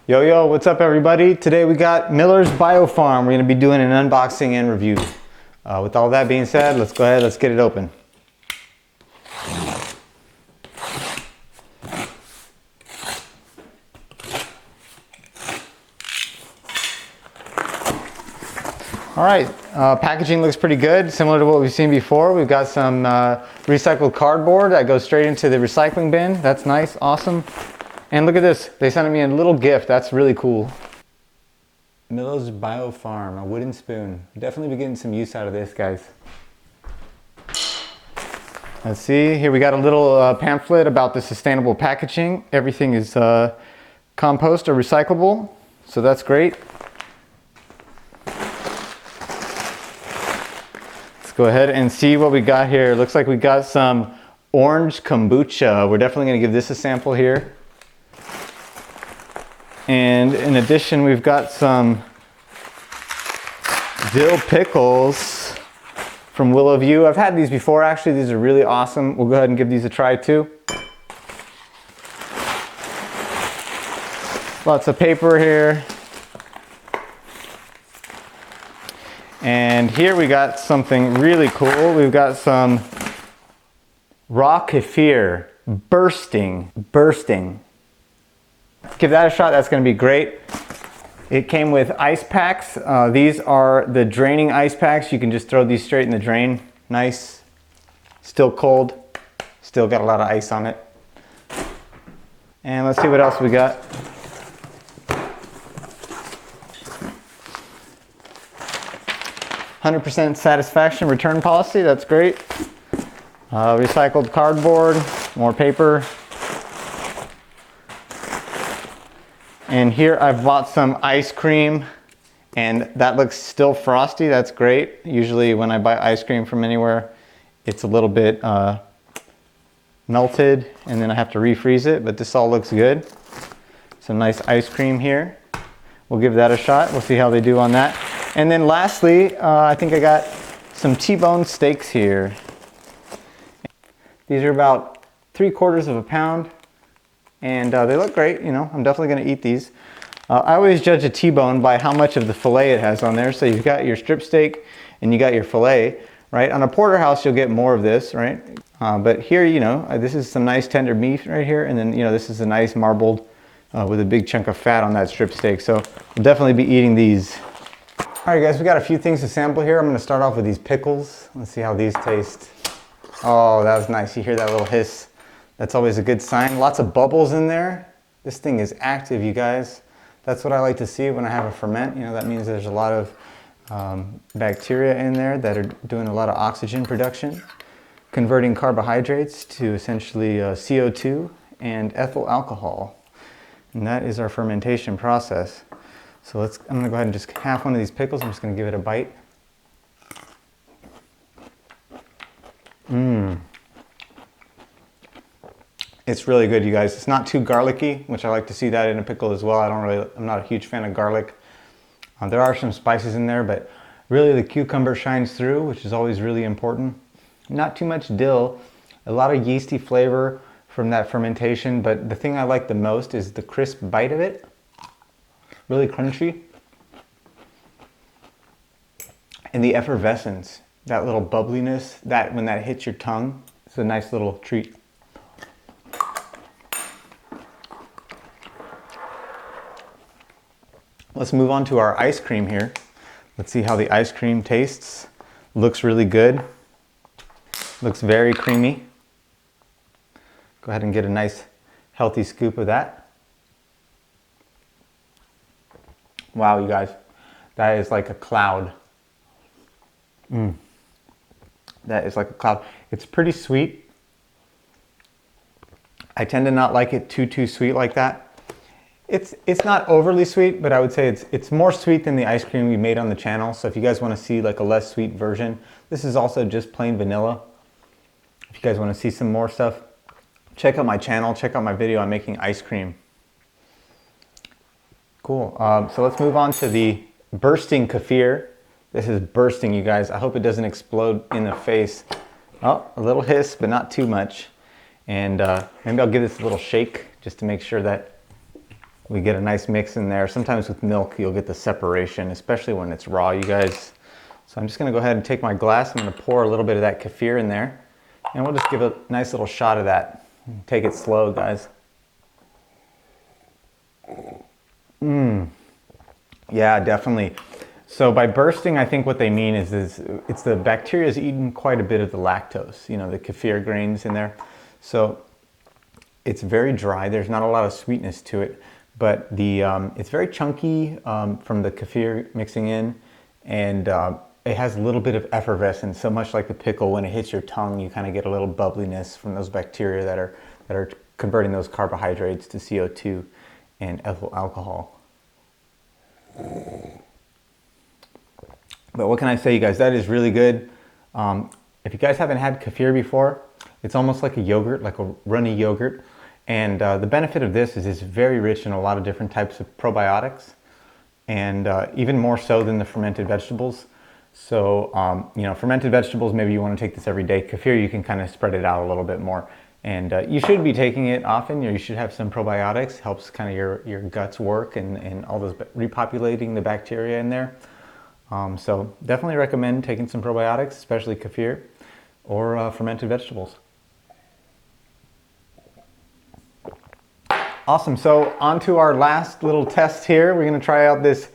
Yo, yo, what's up everybody? Today we got Miller's Biofarm. We're gonna be doing an unboxing and review. With all that being said, let's go ahead, let's get it open. All right, packaging looks pretty good, similar to what we've seen before. We've got some recycled cardboard that goes straight into the recycling bin. That's nice, awesome. And look at this, they sent me a little gift. That's really cool. Miller's Biofarm, a wooden spoon. Definitely be getting some use out of this, guys. Let's see, here we got a little pamphlet about the sustainable packaging. Everything is compost or recyclable, so that's great. Let's go ahead and see what we got here. Looks like we got some orange kombucha. We're definitely gonna give this a sample here. And in addition, we've got some dill pickles from Willowview. I've had these before, actually. These are really awesome. We'll go ahead and give these a try too. Lots of paper here. And here we got something really cool. We've got some raw kefir, bursting. Give that a shot, that's gonna be great. It came with ice packs. These are the draining ice packs. You can just throw these straight in the drain. Nice, still cold, still got a lot of ice on it. And let's see what else we got. "100% satisfaction return policy," that's great. Recycled cardboard, more paper. And here I've bought some ice cream, and that looks still frosty. That's great. Usually when I buy ice cream from anywhere, it's a little bit melted, and then I have to refreeze it, but this all looks good. Some nice ice cream here. We'll give that a shot. We'll see how they do on that. And then lastly, I think I got some T-bone steaks here. These are about 3/4 of a pound. And they look great, you know, I'm definitely gonna eat these. I always judge a T-bone by how much of the filet it has on there. So you've got your strip steak and you got your filet, right? On a porterhouse, you'll get more of this, right? But here, you know, this is some nice tender meat right here. And then, you know, this is a nice marbled with a big chunk of fat on that strip steak. So we'll definitely be eating these. All right, guys, we got a few things to sample here. I'm gonna start off with these pickles. Let's see how these taste. Oh, that was nice. You hear that little hiss? That's always a good sign. Lots of bubbles in there. This thing is active, you guys. That's what I like to see when I have a ferment. You know, that means there's a lot of bacteria in there that are doing a lot of oxygen production, converting carbohydrates to essentially CO2 and ethyl alcohol. And that is our fermentation process. So I'm gonna go ahead and just half one of these pickles. I'm just gonna give it a bite. It's really good, you guys. It's not too garlicky, which I like to see that in a pickle as well. I'm not a huge fan of garlic. There are some spices in there, but really the cucumber shines through, which is always really important. Not too much dill, a lot of yeasty flavor from that fermentation, but the thing I like the most is the crisp bite of it. Really crunchy. And the effervescence, that little bubbliness, that when that hits your tongue, it's a nice little treat. Let's move on to our ice cream here. Let's see how the ice cream tastes. Looks really good. Looks very creamy. Go ahead and get a nice healthy scoop of that. Wow, you guys, that is like a cloud. That is like a cloud. It's pretty sweet. I tend to not like it too sweet like that. It's not overly sweet, but I would say it's more sweet than the ice cream we made on the channel. So if you guys want to see like a less sweet version, this is also just plain vanilla. If you guys want to see some more stuff, check out my channel, check out my video on making ice cream. Cool, so let's move on to the bursting kefir. This is bursting, you guys. I hope it doesn't explode in the face. Oh, a little hiss, but not too much. And maybe I'll give this a little shake just to make sure that we get a nice mix in there. Sometimes with milk, you'll get the separation, especially when it's raw, you guys. So I'm just gonna go ahead and take my glass. I'm gonna pour a little bit of that kefir in there, and we'll just give a nice little shot of that. Take it slow, guys. Yeah, definitely. So by bursting, I think what they mean is it's the bacteria is eating quite a bit of the lactose, you know, the kefir grains in there. So it's very dry. There's not a lot of sweetness to it, but it's very chunky from the kefir mixing in, and it has a little bit of effervescence. So much like the pickle, when it hits your tongue, you kind of get a little bubbliness from those bacteria that are converting those carbohydrates to CO2 and ethyl alcohol. But what can I say, you guys? That is really good. If you guys haven't had kefir before, it's almost like a yogurt, like a runny yogurt. And the benefit of this is it's very rich in a lot of different types of probiotics, and even more so than the fermented vegetables. So, you know, fermented vegetables, maybe you want to take this every day. Kefir, you can kind of spread it out a little bit more. And you should be taking it often. You should have some probiotics. Helps kind of your guts work and all those repopulating the bacteria in there. So definitely recommend taking some probiotics, especially kefir or fermented vegetables. Awesome. So on to our last little test here. We're going to try out this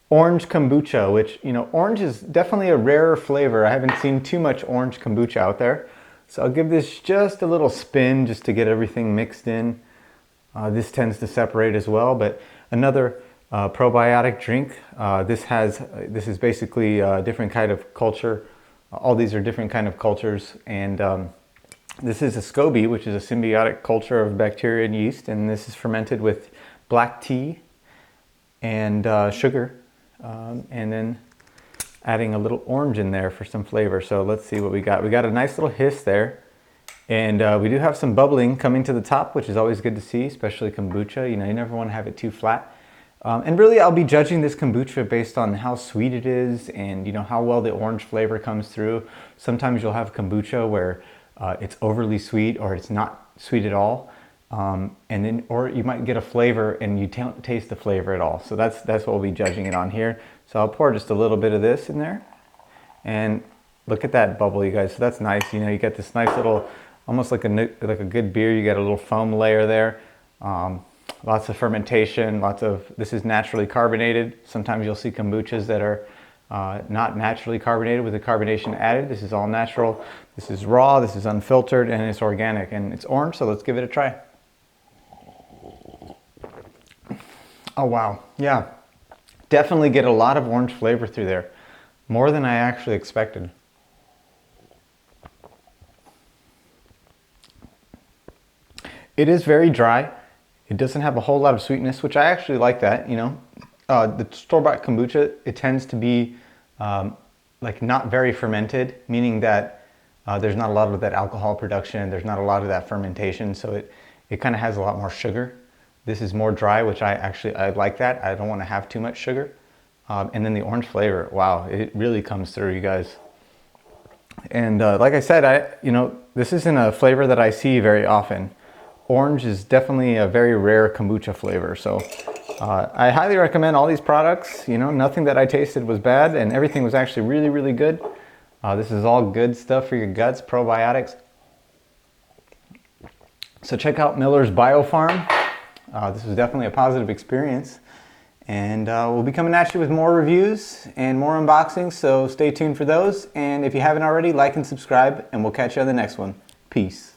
orange kombucha, which, you know, orange is definitely a rarer flavor. I haven't seen too much orange kombucha out there. So I'll give this just a little spin just to get everything mixed in. This tends to separate as well, but another probiotic drink. This is basically a different kind of culture. All these are different kind of cultures, and this is a SCOBY, which is a symbiotic culture of bacteria and yeast, and this is fermented with black tea and sugar, and then adding a little orange in there for some flavor. So let's see what we got. We got a nice little hiss there, and we do have some bubbling coming to the top, which is always good to see, especially kombucha. You know, you never want to have it too flat. And really, I'll be judging this kombucha based on how sweet it is and, you know, how well the orange flavor comes through. Sometimes you'll have kombucha where it's overly sweet or it's not sweet at all. Or you might get a flavor and you don't taste the flavor at all. So that's what we'll be judging it on here. So I'll pour just a little bit of this in there, and look at that bubble, you guys. So that's nice. You know, you get this nice little, almost like a good beer. You get a little foam layer there. Lots of fermentation. This is naturally carbonated. Sometimes you'll see kombuchas that are not naturally carbonated with the carbonation added. This is all natural. This is raw. This is unfiltered, and it's organic, and it's orange. So let's give it a try. Oh wow, yeah, definitely get a lot of orange flavor through there, more than I actually expected. It is very dry. It doesn't have a whole lot of sweetness, which I actually like that, you know. The store-bought kombucha, it tends to be like not very fermented, meaning that there's not a lot of that alcohol production, there's not a lot of that fermentation, so it kind of has a lot more sugar. This is more dry, which I like that. I don't want to have too much sugar. And then the orange flavor, wow, it really comes through, you guys. And like I said, this isn't a flavor that I see very often. Orange is definitely a very rare kombucha flavor. So I highly recommend all these products. You know, nothing that I tasted was bad, and everything was actually really, really good. This is all good stuff for your guts, probiotics. So check out Miller's Biofarm. This was definitely a positive experience, and we'll be coming at you with more reviews and more unboxings, so stay tuned for those. And if you haven't already, like and subscribe, and we'll catch you on the next one. Peace.